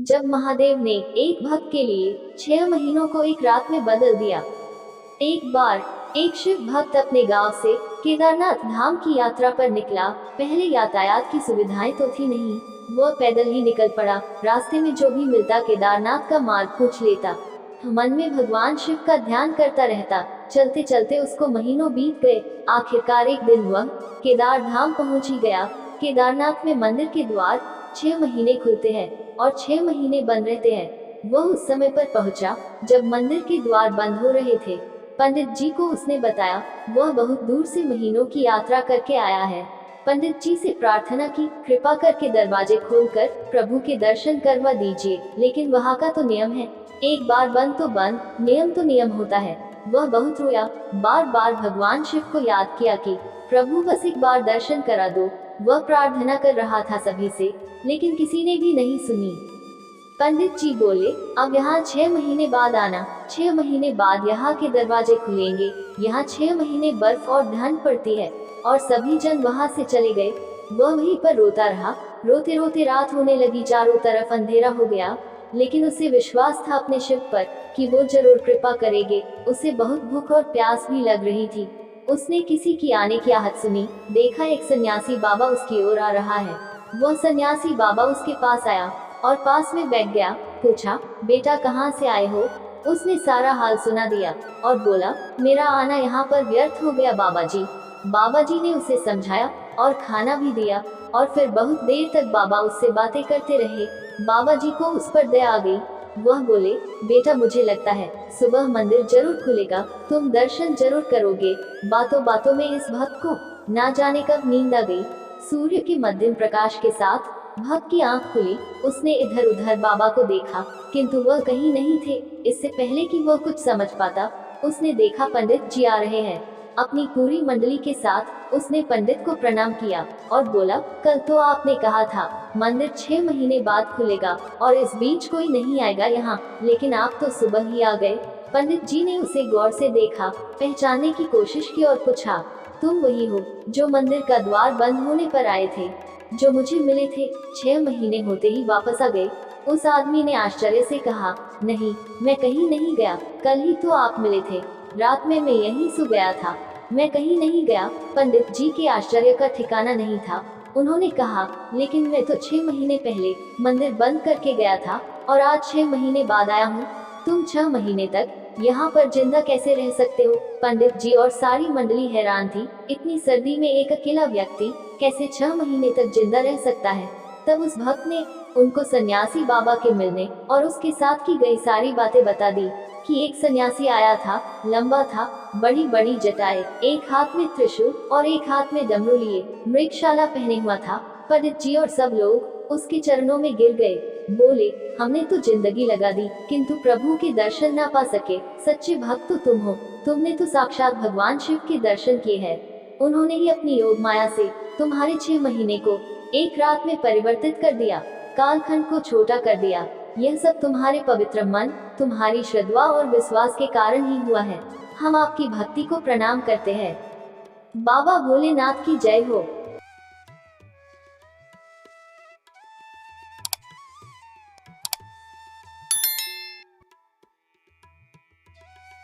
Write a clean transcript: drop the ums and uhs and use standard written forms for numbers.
जब महादेव ने एक भक्त के लिए 6 महीनों को एक रात में बदल दिया। एक बार एक शिव भक्त अपने गांव से केदारनाथ धाम की यात्रा पर निकला। पहले यातायात की सुविधाएं तो थी नहीं, वह पैदल ही निकल पड़ा। रास्ते में जो भी मिलता केदारनाथ का मार्ग पूछ लेता। मन में भगवान शिव का ध्यान करता रहता। चलते चलते उसको महीनों बीत गए। आखिरकार एक दिन वह केदार धाम पहुंच ही गया। केदारनाथ में मंदिर के द्वार 6 महीने खुलते हैं और 6 महीने बंद रहते हैं। वह उस समय पर पहुंचा जब मंदिर के द्वार बंद हो रहे थे। पंडित जी को उसने बताया वह बहुत दूर से महीनों की यात्रा करके आया है। पंडित जी से प्रार्थना की, कृपा करके दरवाजे खोलकर प्रभु के दर्शन करवा दीजिए। लेकिन वहाँ का तो नियम है, एक बार बंद तो बंद, नियम तो नियम होता है। वह बहुत रोया, बार बार भगवान शिव को याद किया कि प्रभु बस एक बार दर्शन करा दो। वह प्रार्थना कर रहा था सभी से, लेकिन किसी ने भी नहीं सुनी। पंडित जी बोले, अब यहाँ 6 महीने बाद आना। 6 महीने बाद यहाँ के दरवाजे खुलेंगे। यहाँ 6 महीने बर्फ और ठंड पड़ती है। और सभी जन वहाँ से चले गए। वह वहीं पर रोता रहा। रोते रोते रात होने लगी, चारों तरफ अंधेरा हो गया। लेकिन उसे विश्वास था अपने शिव पर कि वो जरूर कृपा करेंगे। उसे बहुत भूख और प्यास भी लग रही थी। उसने किसी की आने की आहट सुनी। देखा एक सन्यासी बाबा उसकी ओर आ रहा है। वह सन्यासी बाबा उसके पास आया और पास में बैठ गया। पूछा, बेटा कहाँ से आए हो? उसने सारा हाल सुना दिया और बोला, मेरा आना यहाँ पर व्यर्थ हो गया बाबा जी। बाबा जी ने उसे समझाया और खाना भी दिया। और फिर बहुत देर तक बाबा उससे बातें करते रहे। बाबा जी को उस पर दया आ गई। वह बोले, बेटा मुझे लगता है सुबह मंदिर जरूर खुलेगा, तुम दर्शन जरूर करोगे। बातों बातों में इस भक्त को ना जाने कब नींद आ गई। सूर्य के मध्यम प्रकाश के साथ भक्त की आंख खुली। उसने इधर उधर बाबा को देखा, किंतु वह कहीं नहीं थे। इससे पहले कि वह कुछ समझ पाता, उसने देखा पंडित जी आ रहे हैं। अपनी पूरी मंडली के साथ उसने पंडित को प्रणाम किया और बोला, कल तो आपने कहा था मंदिर 6 महीने बाद खुलेगा और इस बीच कोई नहीं आएगा यहाँ, लेकिन आप तो सुबह ही आ गए। पंडित जी ने उसे गौर से देखा, पहचानने की कोशिश की और पूछा, तुम वही हो जो मंदिर का द्वार बंद होने पर आए थे, जो मुझे मिले थे? 6 महीने होते ही वापस आ गए। उस आदमी ने आश्चर्य से कहा, नहीं, मैं कहीं नहीं गया, कल ही तो आप मिले थे। रात में मैं यहीं सो गया था, मैं कहीं नहीं गया। पंडित जी के आश्चर्य का ठिकाना नहीं था। उन्होंने कहा, लेकिन मैं तो 6 महीने पहले मंदिर बंद करके गया था और आज 6 महीने बाद आया हूँ। तुम 6 महीने तक यहाँ पर जिंदा कैसे रह सकते हो? पंडित जी और सारी मंडली हैरान थी। इतनी सर्दी में एक अकेला व्यक्ति कैसे 6 महीने तक जिंदा रह सकता है? तब उस भक्त ने उनको सन्यासी बाबा के मिलने और उसके साथ की गई सारी बातें बता दी कि एक सन्यासी आया था, लंबा था, बड़ी बड़ी जटाएं, एक हाथ में त्रिशूल और एक हाथ में डमरू लिए, मृगशाला पहने हुआ था। पंडित जी और सब लोग उसके चरणों में गिर गए। बोले, हमने तो जिंदगी लगा दी किंतु प्रभु के दर्शन ना पा सके। सच्चे भक्त तो तुम हो, तुमने तो साक्षात भगवान शिव के दर्शन किए हैं। उन्होंने ही अपनी योग माया से तुम्हारे 6 महीने को एक रात में परिवर्तित कर दिया, कालखंड को छोटा कर दिया। यह सब तुम्हारे पवित्र मन, तुम्हारी श्रद्धा और विश्वास के कारण ही हुआ है। हम आपकी भक्ति को प्रणाम करते हैं। बाबा भोलेनाथ की जय हो।